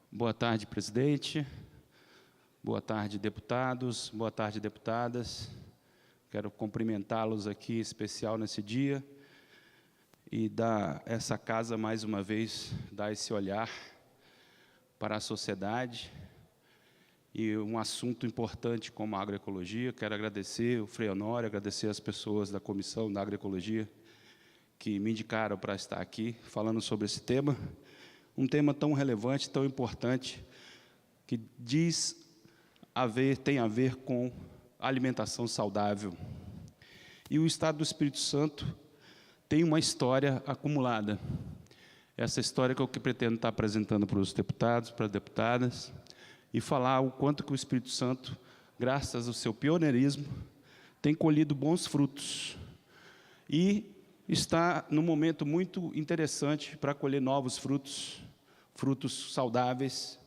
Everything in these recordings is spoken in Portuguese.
Boa tarde, presidente. Boa tarde, deputados. Boa tarde, deputadas. Quero cumprimentá-los aqui, em especial nesse dia, e dar essa casa, mais uma vez, dar esse olhar para a sociedade e um assunto importante como a agroecologia. Quero agradecer o Frei Honório, agradecer as pessoas da Comissão da Agroecologia que me indicaram para estar aqui falando sobre esse tema. Um tema tão relevante, tão importante, que tem a ver com alimentação saudável. E o Estado do Espírito Santo tem uma história acumulada. Essa história que eu pretendo estar apresentando para os deputados, para as deputadas, e falar o quanto que o Espírito Santo, graças ao seu pioneirismo, tem colhido bons frutos. E está num momento muito interessante para colher novos frutos, frutos saudáveis.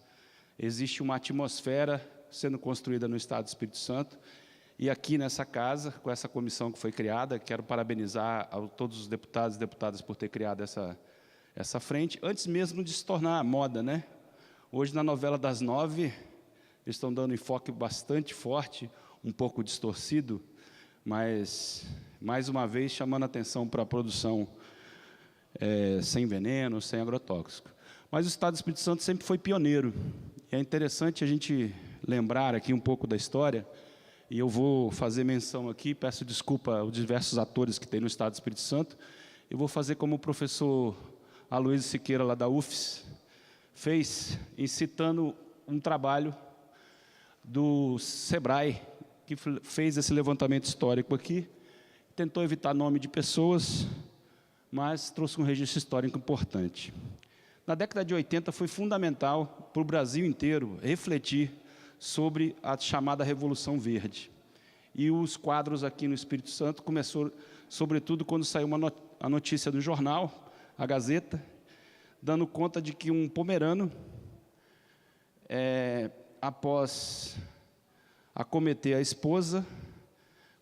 Existe uma atmosfera sendo construída no Estado do Espírito Santo, e aqui nessa casa, com essa comissão que foi criada, quero parabenizar a todos os deputados e deputadas por ter criado essa frente, antes mesmo de se tornar moda, né? Hoje, na novela das 9, eles estão dando enfoque bastante forte, um pouco distorcido, mas, mais uma vez, chamando a atenção para a produção sem veneno, sem agrotóxico. Mas o Estado do Espírito Santo sempre foi pioneiro. E é interessante a gente lembrar aqui um pouco da história, e eu vou fazer menção aqui, peço desculpa aos diversos atores que tem no Estado do Espírito Santo, eu vou fazer como o professor Aloysio Siqueira, lá da UFES, fez, incitando um trabalho do SEBRAE, que fez esse levantamento histórico aqui, tentou evitar nome de pessoas, mas trouxe um registro histórico importante. Na década de 80 foi fundamental para o Brasil inteiro refletir sobre a chamada Revolução Verde. E os quadros aqui no Espírito Santo começou, sobretudo, quando saiu a notícia do jornal, a Gazeta, dando conta de que um pomerano, após acometer a esposa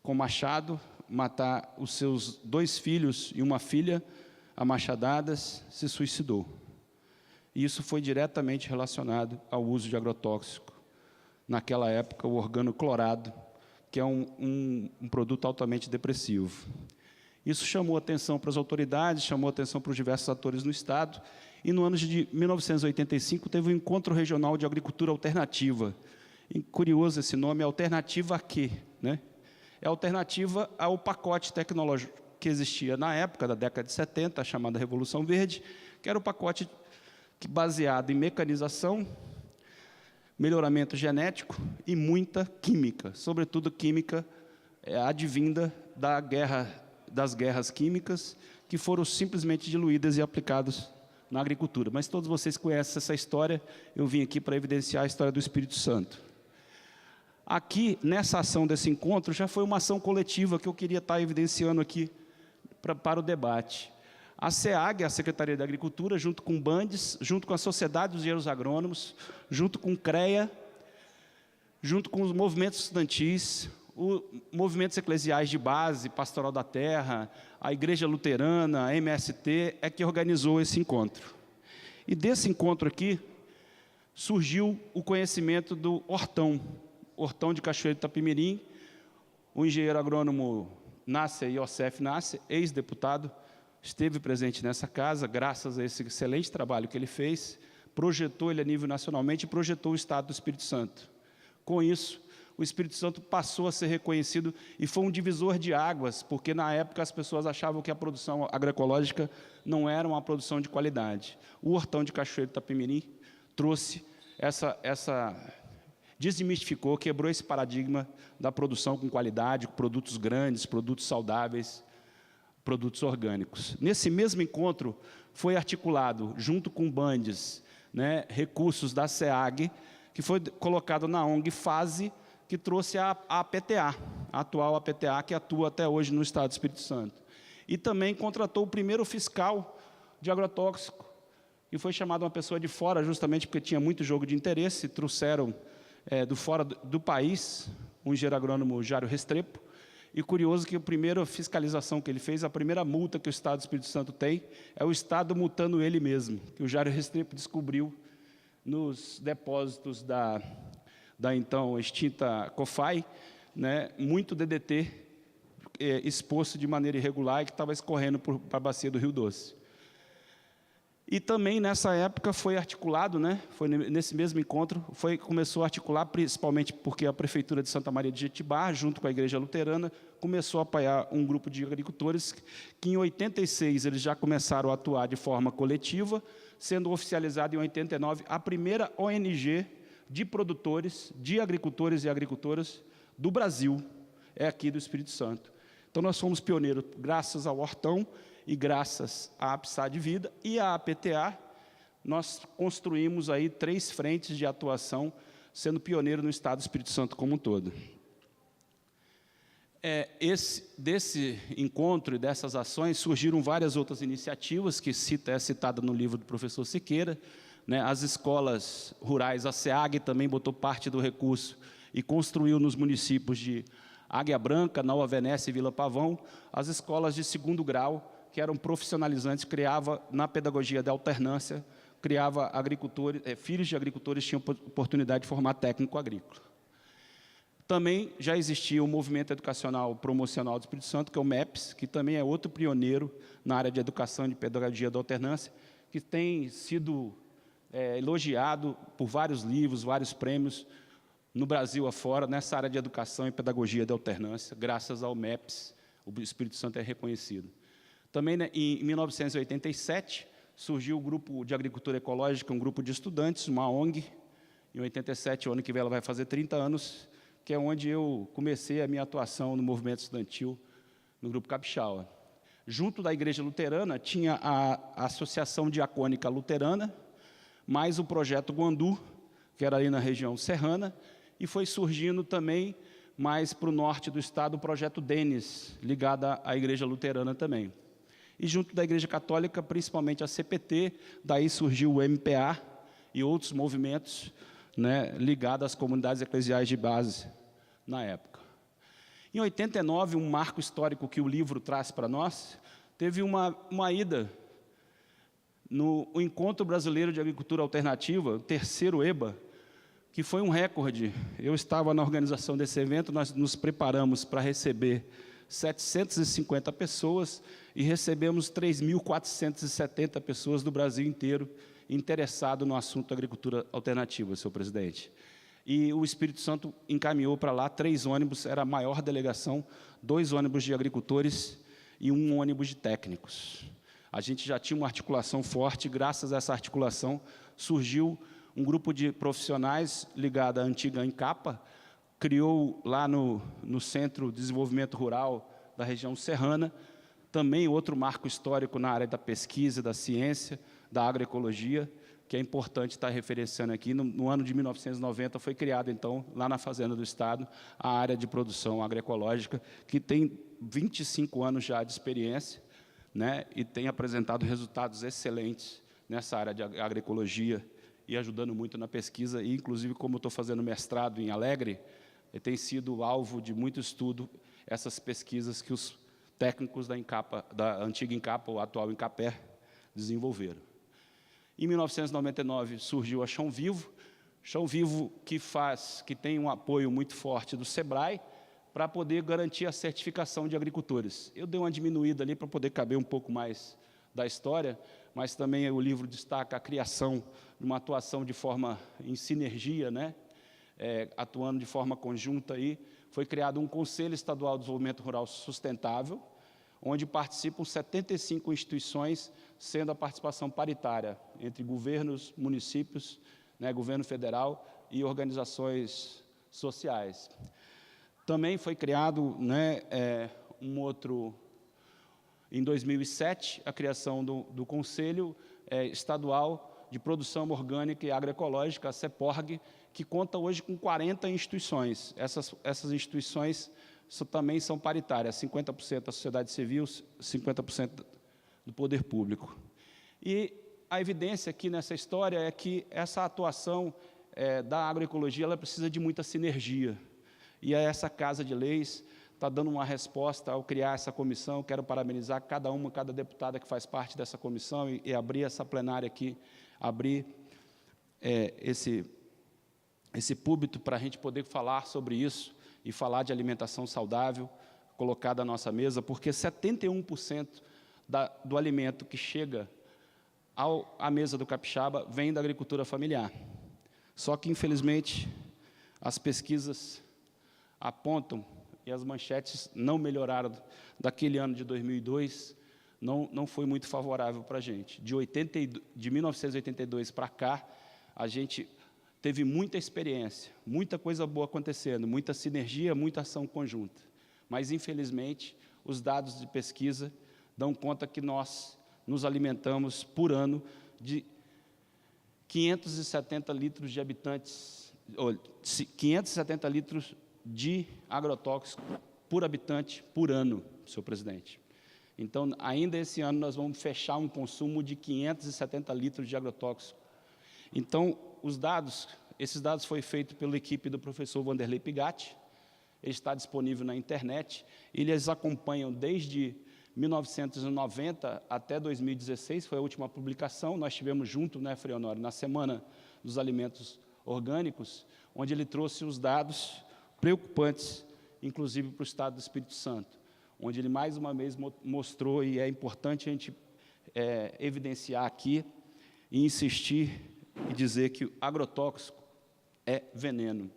com machado, matar os seus 2 filhos e uma filha a machadadas, se suicidou. E isso foi diretamente relacionado ao uso de agrotóxico. Naquela época, o organoclorado, que é um produto altamente depressivo. Isso chamou atenção para as autoridades, chamou atenção para os diversos atores no Estado, e no ano de 1985 teve um encontro regional de agricultura alternativa. E, curioso esse nome, alternativa a quê, né? É alternativa ao pacote tecnológico que existia na época, da década de 70, a chamada Revolução Verde, que era o pacote baseado em mecanização, melhoramento genético e muita química, sobretudo química advinda das guerras químicas, que foram simplesmente diluídas e aplicadas na agricultura. Mas todos vocês conhecem essa história, eu vim aqui para evidenciar a história do Espírito Santo. Aqui, nessa ação desse encontro, já foi uma ação coletiva que eu queria estar evidenciando aqui para o debate. A SEAG, a Secretaria da Agricultura, junto com o Bandes, junto com a Sociedade dos Engenheiros Agrônomos, junto com o CREA, junto com os movimentos estudantis, os movimentos eclesiais de base, Pastoral da Terra, a Igreja Luterana, a MST, é que organizou esse encontro. E desse encontro aqui, surgiu o conhecimento do Hortão de Cachoeiro de Itapemirim, o engenheiro agrônomo Nasser Youssef Nasser, ex-deputado, esteve presente nessa casa, graças a esse excelente trabalho que ele fez, projetou ele a nível nacionalmente e projetou o Estado do Espírito Santo. Com isso, o Espírito Santo passou a ser reconhecido e foi um divisor de águas, porque na época as pessoas achavam que a produção agroecológica não era uma produção de qualidade. O Hortão de Cachoeiro de Itapemirim trouxe desmistificou, quebrou esse paradigma da produção com qualidade, com produtos grandes, produtos saudáveis, produtos orgânicos. Nesse mesmo encontro, foi articulado, junto com Bandes, né, recursos da SEAG, que foi colocado na ONG FASE, que trouxe a APTA, a atual APTA, que atua até hoje no Estado do Espírito Santo. E também contratou o primeiro fiscal de agrotóxico, e foi chamado uma pessoa de fora, justamente porque tinha muito jogo de interesse, trouxeram do fora do país, o engenheiro agrônomo Jário Restrepo. E curioso que a primeira fiscalização que ele fez, a primeira multa que o Estado do Espírito Santo tem, é o Estado multando ele mesmo, que o Jário Restrepo descobriu nos depósitos da então extinta COFAI, né, muito DDT exposto de maneira irregular e que estava escorrendo para a bacia do Rio Doce. E também nessa época foi articulado, né, foi nesse mesmo encontro, começou a articular, principalmente porque a Prefeitura de Santa Maria de Jetibá, junto com a Igreja Luterana, começou a apoiar um grupo de agricultores que em 86 eles já começaram a atuar de forma coletiva, sendo oficializado em 89 a primeira ONG de produtores, de agricultores e agricultoras do Brasil, é aqui do Espírito Santo. Então nós fomos pioneiros graças ao Hortão, e graças à APSA de Vida e à APTA, nós construímos aí 3 frentes de atuação, sendo pioneiro no Estado do Espírito Santo como um todo. Desse encontro e dessas ações surgiram várias outras iniciativas, que é citada no livro do professor Siqueira, né? As escolas rurais, a SEAG também botou parte do recurso e construiu nos municípios de Águia Branca, Nova Venécia e Vila Pavão, as escolas de 2º grau, que eram profissionalizantes, criava, na pedagogia da alternância, criava agricultores, filhos de agricultores tinham oportunidade de formar técnico agrícola. Também já existia o Movimento Educacional Promocional do Espírito Santo, que é o MEPS, que também é outro pioneiro na área de educação e de pedagogia da alternância, que tem sido elogiado por vários livros, vários prêmios, no Brasil afora, nessa área de educação e pedagogia da alternância, graças ao MEPS, o Espírito Santo é reconhecido. Também, né, em 1987, surgiu o Grupo de Agricultura Ecológica, um grupo de estudantes, uma ONG. Em 87, o ano que vem ela vai fazer 30 anos, que é onde eu comecei a minha atuação no movimento estudantil, no Grupo Capixaba. Junto da Igreja Luterana, tinha a Associação Diacônica Luterana, mais o Projeto Guandu, que era ali na região serrana, e foi surgindo também, mais para o norte do estado, o Projeto Denis, ligado à Igreja Luterana também. E junto da Igreja Católica, principalmente a CPT, daí surgiu o MPA e outros movimentos, né, ligados às comunidades eclesiais de base na época. Em 89, um marco histórico que o livro traz para nós, teve uma ida no Encontro Brasileiro de Agricultura Alternativa, o 3º EBA, que foi um recorde. Eu estava na organização desse evento, nós nos preparamos para receber 750 pessoas e recebemos 3.470 pessoas do Brasil inteiro interessadas no assunto agricultura alternativa, senhor presidente. E o Espírito Santo encaminhou para lá 3 ônibus, era a maior delegação, 2 ônibus de agricultores e 1 ônibus de técnicos. A gente já tinha uma articulação forte, graças a essa articulação surgiu um grupo de profissionais ligado à antiga Encapa, criou lá no Centro de Desenvolvimento Rural da região serrana, também outro marco histórico na área da pesquisa, da ciência, da agroecologia, que é importante estar referenciando aqui. No ano de 1990 foi criada, então, lá na Fazenda do Estado, a área de produção agroecológica, que tem 25 anos já de experiência, né, e tem apresentado resultados excelentes nessa área de agroecologia e ajudando muito na pesquisa, e, inclusive, como eu estou fazendo mestrado em Alegre, tem sido alvo de muito estudo essas pesquisas que os técnicos da antiga Encapa, ou atual Encaper, desenvolveram. Em 1999 surgiu a Chão Vivo que tem um apoio muito forte do SEBRAE para poder garantir a certificação de agricultores. Eu dei uma diminuída ali para poder caber um pouco mais da história, mas também o livro destaca a criação de uma atuação de forma em sinergia, né? Atuando de forma conjunta aí. Foi criado um Conselho Estadual de Desenvolvimento Rural Sustentável, onde participam 75 instituições, sendo a participação paritária entre governos, municípios, né, governo federal e organizações sociais. Também foi criado, né, em 2007, a criação do Conselho Estadual de Produção Orgânica e Agroecológica, a CEPORG, que conta hoje com 40 instituições. Essas instituições também são paritárias, 50% da sociedade civil, 50% do poder público. E a evidência aqui nessa história é que essa atuação da agroecologia ela precisa de muita sinergia. E essa Casa de Leis está dando uma resposta ao criar essa comissão. Quero parabenizar cada deputada que faz parte dessa comissão e abrir essa plenária aqui, abrir esse púlpito para a gente poder falar sobre isso e falar de alimentação saudável colocada à nossa mesa, porque 71% do alimento que chega à mesa do capixaba vem da agricultura familiar. Só que, infelizmente, as pesquisas apontam, e as manchetes não melhoraram daquele ano de 2002, não foi muito favorável para a gente. De 1982 para cá, a gente teve muita experiência, muita coisa boa acontecendo, muita sinergia, muita ação conjunta. Mas, infelizmente, os dados de pesquisa dão conta que nós nos alimentamos, por ano, de 570 litros de habitantes, 570 litros de agrotóxico por habitante por ano, senhor presidente. Então, ainda esse ano, nós vamos fechar um consumo de 570 litros de agrotóxico. Então, esses dados foram feitos pela equipe do professor Vanderlei Pigatti, ele está disponível na internet, eles acompanham desde 1990 até 2016, foi a última publicação, nós tivemos junto, né, Frei Honório, na Semana dos Alimentos Orgânicos, onde ele trouxe os dados preocupantes, inclusive para o Estado do Espírito Santo, onde ele mais uma vez mostrou, e é importante a gente evidenciar aqui, e insistir e dizer que o agrotóxico é veneno.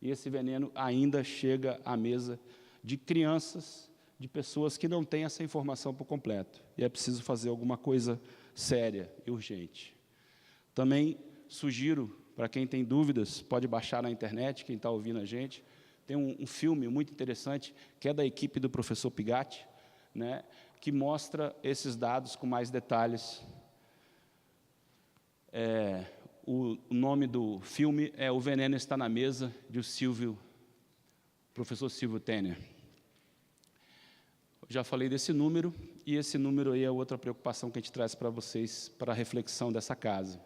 E esse veneno ainda chega à mesa de crianças, de pessoas que não têm essa informação por completo. E é preciso fazer alguma coisa séria e urgente. Também sugiro, para quem tem dúvidas, pode baixar na internet, quem está ouvindo a gente, tem um filme muito interessante, que é da equipe do professor Pigatti, né, que mostra esses dados com mais detalhes. O nome do filme é O Veneno Está na Mesa, de professor Silvio Tenner. Eu já falei desse número, e esse número aí é outra preocupação que a gente traz para vocês, para a reflexão dessa casa.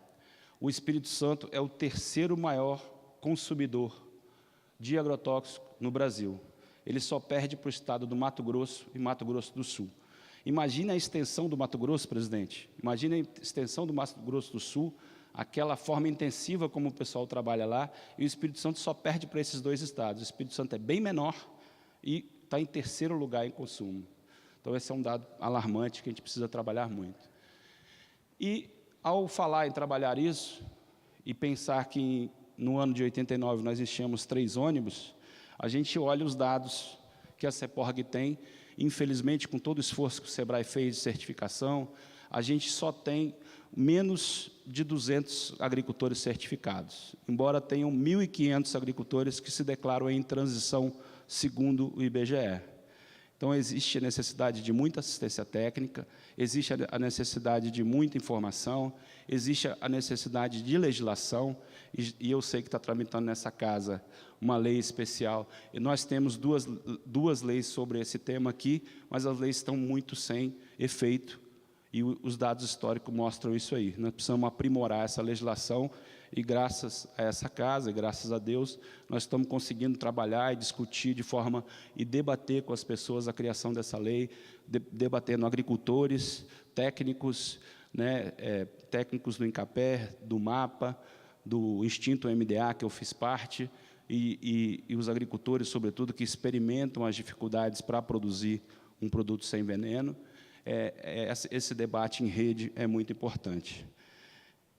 O Espírito Santo é o terceiro maior consumidor de agrotóxico no Brasil. Ele só perde para o estado do Mato Grosso e Mato Grosso do Sul. Imagine a extensão do Mato Grosso, presidente. Imagine a extensão do Mato Grosso do Sul, aquela forma intensiva como o pessoal trabalha lá, e o Espírito Santo só perde para esses dois estados. O Espírito Santo é bem menor e está em terceiro lugar em consumo. Então, esse é um dado alarmante que a gente precisa trabalhar muito. E, ao falar em trabalhar isso, e pensar que no ano de 89 nós enchemos 3 ônibus, a gente olha os dados que a CEPORG tem, infelizmente, com todo o esforço que o SEBRAE fez de certificação, a gente só tem menos de 200 agricultores certificados, embora tenham 1.500 agricultores que se declaram em transição segundo o IBGE. Então, existe a necessidade de muita assistência técnica, existe a necessidade de muita informação, existe a necessidade de legislação, e eu sei que está tramitando nessa casa uma lei especial, e nós temos duas leis sobre esse tema aqui, mas as leis estão muito sem efeito, e os dados históricos mostram isso aí. Nós precisamos aprimorar essa legislação, e graças a essa casa, e graças a Deus, nós estamos conseguindo trabalhar e discutir de forma, e debater com as pessoas a criação dessa lei, debatendo agricultores, técnicos, né, técnicos do INCAPER, do MAPA, do Instinto MDA, que eu fiz parte, e os agricultores, sobretudo, que experimentam as dificuldades para produzir um produto sem veneno. Esse debate em rede é muito importante.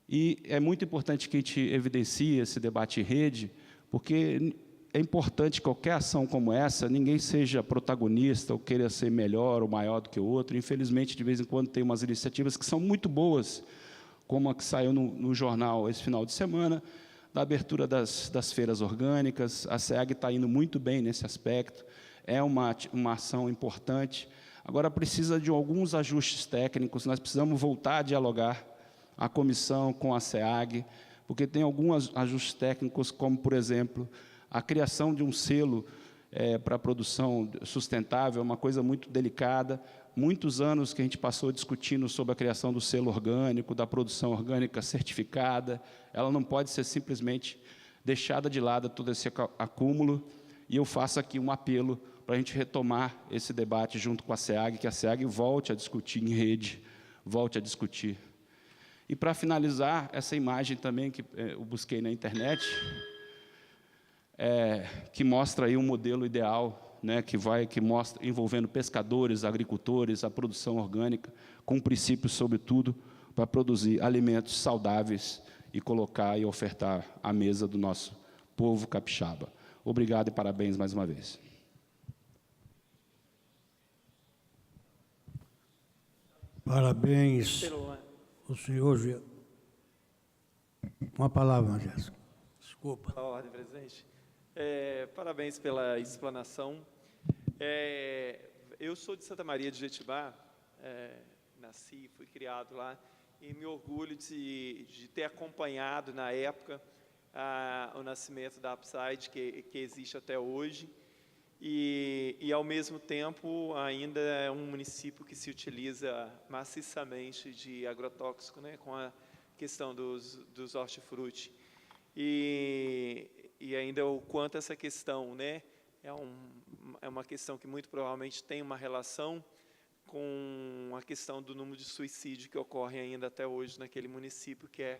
E é muito importante que a gente evidencie esse debate em rede, porque é importante qualquer ação como essa, ninguém seja protagonista ou queira ser melhor ou maior do que o outro. Infelizmente, de vez em quando, tem umas iniciativas que são muito boas, como a que saiu no jornal esse final de semana, da abertura das feiras orgânicas. A SEAG está indo muito bem nesse aspecto, é uma ação importante. Agora, precisa de alguns ajustes técnicos, nós precisamos voltar a dialogar a comissão com a SEAG, porque tem alguns ajustes técnicos, como, por exemplo, a criação de um selo para a produção sustentável, é uma coisa muito delicada. Muitos anos que a gente passou discutindo sobre a criação do selo orgânico, da produção orgânica certificada, ela não pode ser simplesmente deixada de lado, todo esse acúmulo, e eu faço aqui um apelo para a gente retomar esse debate junto com a SEAG, que a SEAG volte a discutir em rede, volte a discutir. E, para finalizar, essa imagem também que eu busquei na internet, que mostra aí um modelo ideal, né, que mostra envolvendo pescadores, agricultores, a produção orgânica, com princípios, sobretudo, para produzir alimentos saudáveis e colocar e ofertar à mesa do nosso povo capixaba. Obrigado e parabéns mais uma vez. Parabéns, o senhor. Uma palavra, Jéssica. Desculpa. A ordem, presidente. Parabéns pela explanação. Eu sou de Santa Maria de Jetibá, nasci, fui criado lá, e me orgulho de ter acompanhado, na época, o nascimento da Upside, que existe até hoje, e, ao mesmo tempo, ainda é um município que se utiliza maciçamente de agrotóxico, né, com a questão dos hortifruti. E ainda o quanto essa questão, né, é uma questão que muito provavelmente tem uma relação com a questão do número de suicídio que ocorre ainda até hoje naquele município, que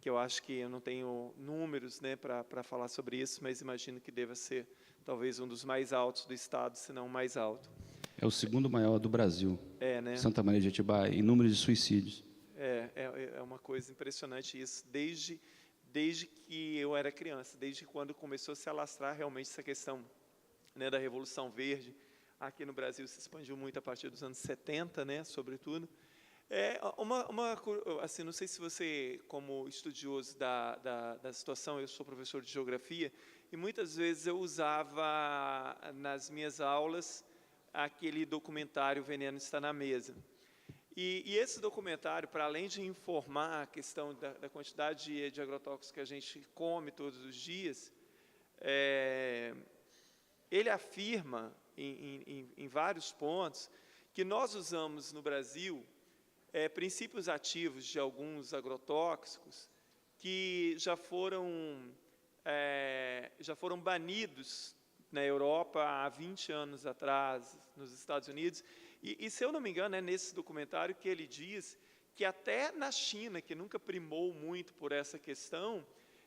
eu acho que eu não tenho números, né, para falar sobre isso, mas imagino que deva ser talvez um dos mais altos do estado, se não o mais alto. É o segundo maior do Brasil, né? Santa Maria de Jetibá, em número de suicídios. É uma coisa impressionante isso, desde que eu era criança, desde quando começou a se alastrar realmente essa questão, né, da Revolução Verde. Aqui no Brasil se expandiu muito a partir dos anos 70, né, sobretudo. Assim, não sei se você, como estudioso da situação, eu sou professor de geografia, e muitas vezes eu usava nas minhas aulas aquele documentário Veneno Está na Mesa. E esse documentário, para além de informar a questão da quantidade de agrotóxicos que a gente come todos os dias, ele afirma, em vários pontos, que nós usamos no Brasil princípios ativos de alguns agrotóxicos que já foram banidos na Europa há 20 anos atrás, nos Estados Unidos. E se eu não me engano, é nesse documentário que ele diz que até na China, que nunca primou muito por essa questão,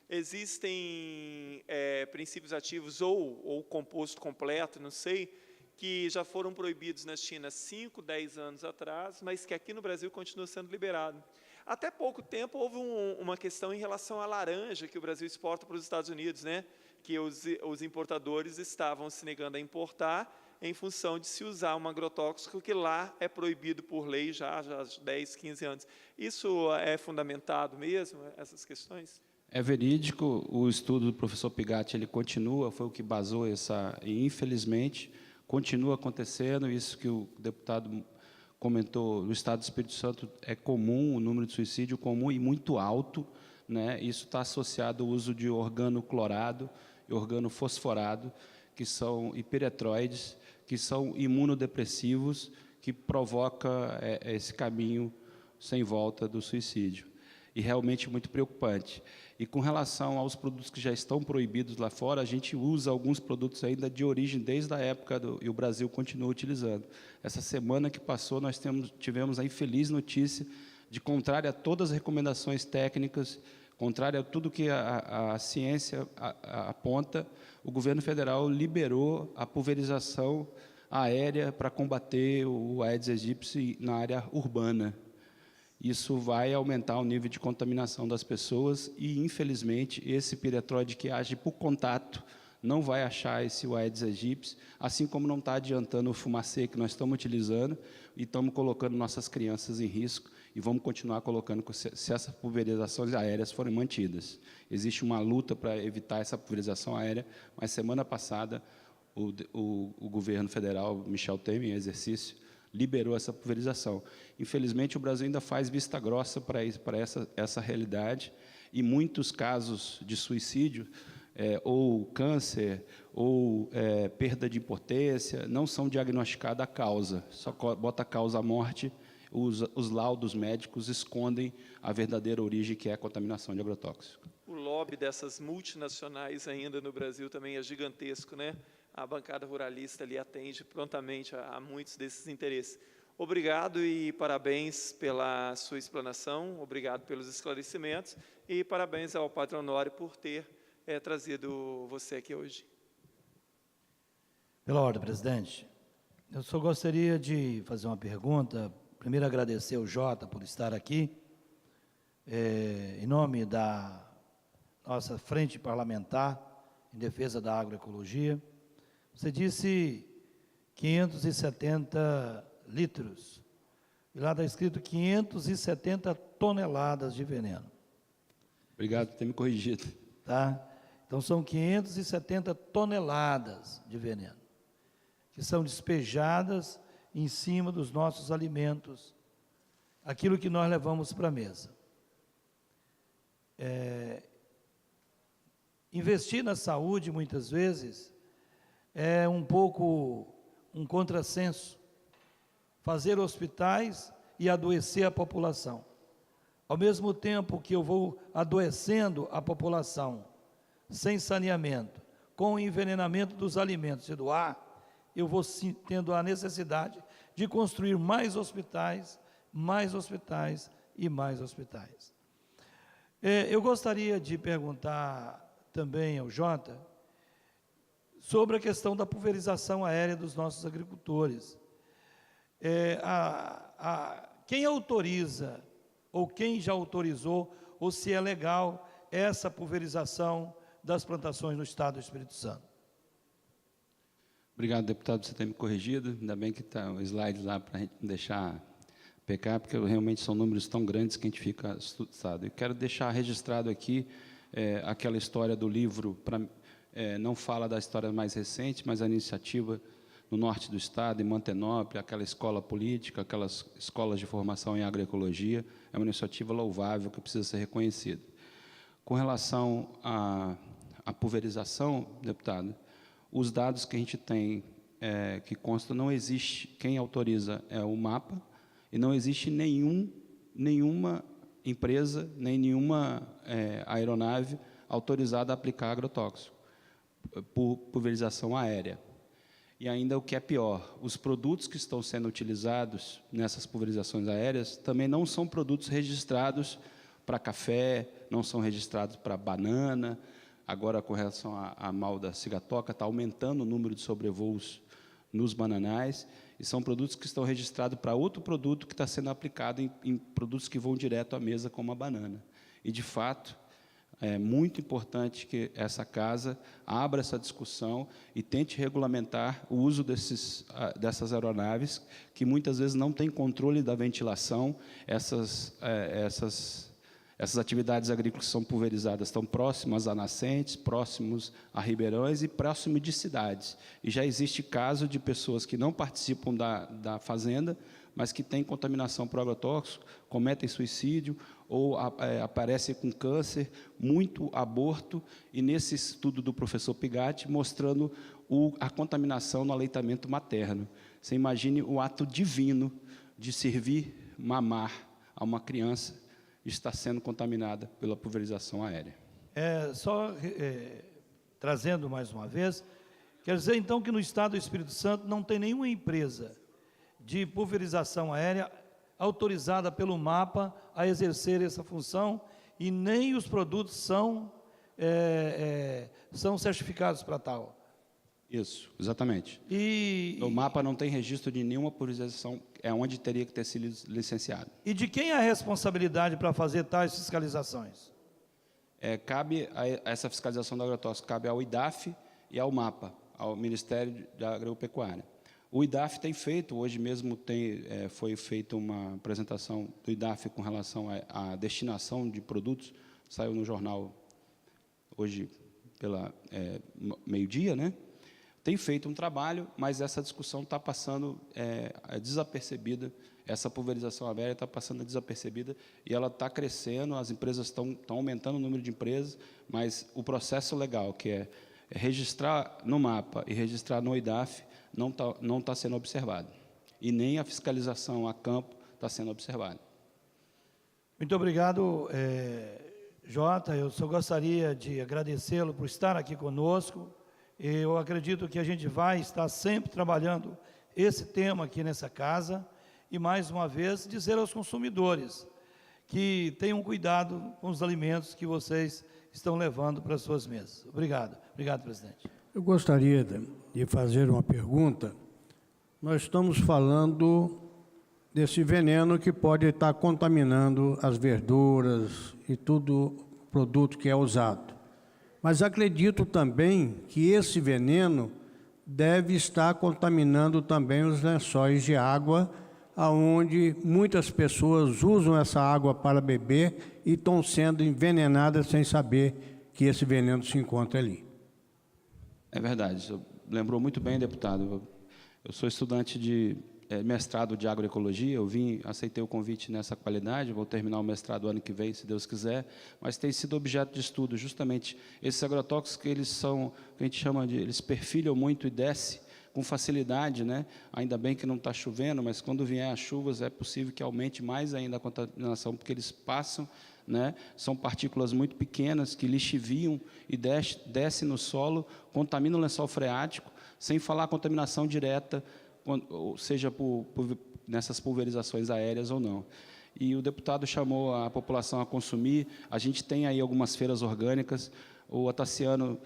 existem princípios ativos ou composto completo, não sei, que já foram proibidos na China 5, 10 anos atrás, mas que aqui no Brasil continua sendo liberado. Até pouco tempo houve uma questão em relação à laranja que o Brasil exporta para os Estados Unidos, né? Que os importadores estavam se negando a importar em função de se usar um agrotóxico que lá é proibido por lei já há 10, 15 anos. Isso é fundamentado mesmo, essas questões? É verídico, o estudo do professor Pigatti, ele continua, foi o que basou e infelizmente continua acontecendo, isso que o deputado comentou, no estado do Espírito Santo é comum, o número de suicídio comum e muito alto, né? Isso está associado ao uso de organoclorado e organofosforado, que são hiperetroides, que são imunodepressivos, que provoca esse caminho sem volta do suicídio. E realmente muito preocupante. E com relação aos produtos que já estão proibidos lá fora, a gente usa alguns produtos ainda de origem desde a época, e o Brasil continua utilizando. Essa semana que passou, nós tivemos a infeliz notícia de, contrária a todas as recomendações técnicas, contrária a tudo que a ciência aponta, o governo federal liberou a pulverização aérea para combater o Aedes aegypti na área urbana. Isso vai aumentar o nível de contaminação das pessoas e, infelizmente, esse piretroide que age por contato não vai achar esse Aedes aegypti, assim como não está adiantando o fumacê que nós estamos utilizando e estamos colocando nossas crianças em risco e vamos continuar colocando se essas pulverizações aéreas forem mantidas. Existe uma luta para evitar essa pulverização aérea, mas semana passada o governo federal, Michel Temer, em exercício, liberou essa pulverização. Infelizmente, o Brasil ainda faz vista grossa para essa realidade, e muitos casos de suicídio, ou câncer, ou perda de impotência, não são diagnosticados a causa, só bota a causa a morte, os laudos médicos escondem a verdadeira origem, que é a contaminação de agrotóxico. O lobby dessas multinacionais ainda no Brasil também é gigantesco, né? A bancada ruralista ali atende prontamente a muitos desses interesses. Obrigado e parabéns pela sua explanação, obrigado pelos esclarecimentos e parabéns ao Padre Honório por ter trazido você aqui hoje. Pela ordem, presidente. Eu só gostaria de fazer uma pergunta. Primeiro, agradecer ao Jota por estar aqui. Em nome da nossa frente parlamentar em defesa da agroecologia. Você disse 570 litros. E lá está escrito 570 toneladas de veneno. Obrigado por ter me corrigido. Tá? Então, são 570 toneladas de veneno, que são despejadas em cima dos nossos alimentos, aquilo que nós levamos para a mesa. Investir na saúde, muitas vezes, é um pouco um contrassenso. Fazer hospitais e adoecer a população. Ao mesmo tempo que eu vou adoecendo a população, sem saneamento, com o envenenamento dos alimentos e do ar, eu vou tendo a necessidade de construir mais hospitais e mais hospitais. Eu gostaria de perguntar também ao Jota sobre a questão da pulverização aérea dos nossos agricultores. Quem autoriza, ou quem já autorizou, ou se é legal essa pulverização das plantações no estado do Espírito Santo? Obrigado, deputado, por você ter me corrigido. Ainda bem que está o slide lá para a gente não deixar pecar, porque realmente são números tão grandes que a gente fica assustado. E quero deixar registrado aqui aquela história do livro, não fala da história mais recente, mas a iniciativa no norte do estado, em Mantenópolis, aquela escola política, aquelas escolas de formação em agroecologia, é uma iniciativa louvável que precisa ser reconhecida. Com relação à pulverização, deputado, os dados que a gente tem, que constam, não existe, quem autoriza é o MAPA, e não existe nenhuma empresa, nem nenhuma aeronave autorizada a aplicar agrotóxico por pulverização aérea. E ainda o que é pior, os produtos que estão sendo utilizados nessas pulverizações aéreas também não são produtos registrados para café, não são registrados para banana. Agora, com relação à mal da cigatoca, está aumentando o número de sobrevoos nos bananais, e são produtos que estão registrados para outro produto que está sendo aplicado em produtos que vão direto à mesa, como a banana. E, de fato, é muito importante que essa casa abra essa discussão e tente regulamentar o uso dessas aeronaves, que muitas vezes não têm controle da ventilação. Essas atividades agrícolas são pulverizadas, estão próximas a nascentes, próximos a ribeirões e próximos de cidades. E já existe caso de pessoas que não participam da fazenda, mas que têm contaminação por agrotóxico, cometem suicídio ou aparecem com câncer, muito aborto, e nesse estudo do professor Pigatti, mostrando a contaminação no aleitamento materno. Você imagine o ato divino de servir mamar a uma criança que está sendo contaminada pela pulverização aérea. Trazendo mais uma vez, quer dizer então que no estado do Espírito Santo não tem nenhuma empresa de pulverização aérea autorizada pelo MAPA a exercer essa função, e nem os produtos são certificados para tal. Isso, exatamente. O MAPA não tem registro de nenhuma pulverização, é onde teria que ter sido licenciado. E de quem é a responsabilidade para fazer tais fiscalizações? Cabe essa fiscalização do agrotóxico, cabe ao IDAF e ao MAPA, ao Ministério da Agropecuária. O IDAF tem feito, hoje mesmo foi feita uma apresentação do IDAF com relação à destinação de produtos, saiu no jornal hoje pela meio-dia, né? Tem feito um trabalho, mas essa discussão está passando desapercebida, essa pulverização aérea está passando desapercebida, e ela está crescendo, as empresas estão aumentando o número de empresas, mas o processo legal, que é registrar no MAPA e registrar no IDAF, não está sendo observado. E nem a fiscalização a campo está sendo observada. Muito obrigado, Jota. Eu só gostaria de agradecê-lo por estar aqui conosco. Eu acredito que a gente vai estar sempre trabalhando esse tema aqui nessa casa, E, mais uma vez, dizer aos consumidores que tenham cuidado com os alimentos que vocês estão levando para as suas mesas. Obrigado. Obrigado, presidente. Eu gostaria de fazer uma pergunta. Nós estamos falando desse veneno que pode estar contaminando as verduras e todo produto que é usado. Mas acredito também que esse veneno deve estar contaminando também os lençóis de água, aonde muitas pessoas usam essa água para beber e estão sendo envenenadas sem saber que esse veneno se encontra ali. É verdade, lembrou muito bem, deputado. Eu sou estudante de mestrado de agroecologia, aceitei o convite nessa qualidade, vou terminar o mestrado ano que vem, se Deus quiser, mas tem sido objeto de estudo justamente esses agrotóxicos que eles são, que a gente chama de, eles perfilham muito e descem com facilidade, né? Ainda bem que não está chovendo, mas quando vier as chuvas é possível que aumente mais ainda a contaminação, porque eles passam, né? São partículas muito pequenas que lixiviam e descem no solo, contaminam o lençol freático, sem falar a contaminação direta, ou seja, nessas pulverizações aéreas ou não. E o deputado chamou a população a consumir. A gente tem aí algumas feiras orgânicas. O Ataciano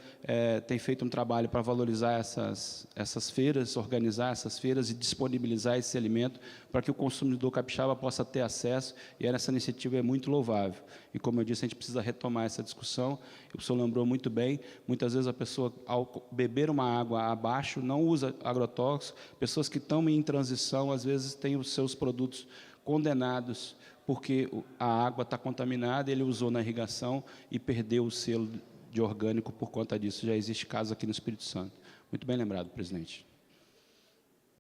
tem feito um trabalho para valorizar essas feiras, organizar essas feiras e disponibilizar esse alimento para que o consumidor capixaba possa ter acesso, e essa iniciativa é muito louvável. E, como eu disse, a gente precisa retomar essa discussão. O senhor lembrou muito bem, muitas vezes a pessoa, ao beber uma água abaixo, não usa agrotóxico. Pessoas que estão em transição, às vezes, têm os seus produtos condenados, porque a água está contaminada, ele usou na irrigação e perdeu o selo de orgânico por conta disso. Já existe caso aqui no Espírito Santo. Muito bem lembrado, presidente.